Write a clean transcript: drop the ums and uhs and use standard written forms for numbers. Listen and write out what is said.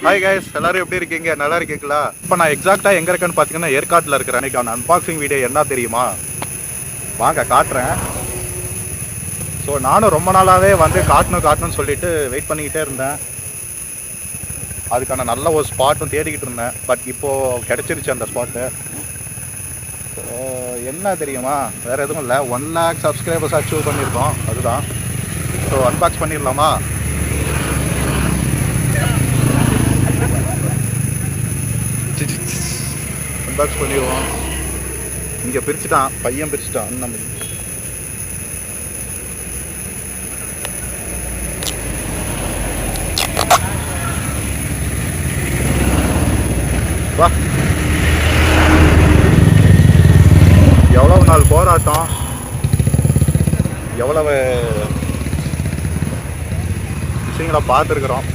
Hi guys, எல்லாரும் எப்படி இருக்கீங்க? நல்லா இருக்கீங்களா? இப்போ நான் எக்ஸாக்டாக எங்கே இருக்கேன்னு பார்த்தீங்கன்னா ஏற்காட்டில் இருக்கிறேன். அன்றைக்கி அந்த அன்பாக்சிங் வீடியோ என்ன தெரியுமா? வாங்க காட்டுறேன். ஸோ நானும் ரொம்ப நாளாகவே வந்து காட்டணும்னு சொல்லிட்டு வெயிட் பண்ணிக்கிட்டே இருந்தேன். அதுக்கான நல்ல ஒரு ஸ்பாட்டும் தேடிக்கிட்டு இருந்தேன். பட் இப்போது கிடச்சிருச்சு அந்த ஸ்பாட்டு. என்ன தெரியுமா? வேறு எதுவும் இல்லை, 1 lakh சப்ஸ்கிரைபர்ஸ் அச்சீவ் பண்ணியிருக்கோம். அதுதான். ஸோ அன்பாக்ஸ் பண்ணிடலாமா? அன்பாக்ஸ் பண்ணிடுவோம். இங்கே பிரிச்சுட்டான், பையன் பிரிச்சுட்டான். நம்ம வா, எவ்வளவு நாள் போராட்டம், எவ்வளவு விஷயங்களை பார்த்துருக்குறோம்.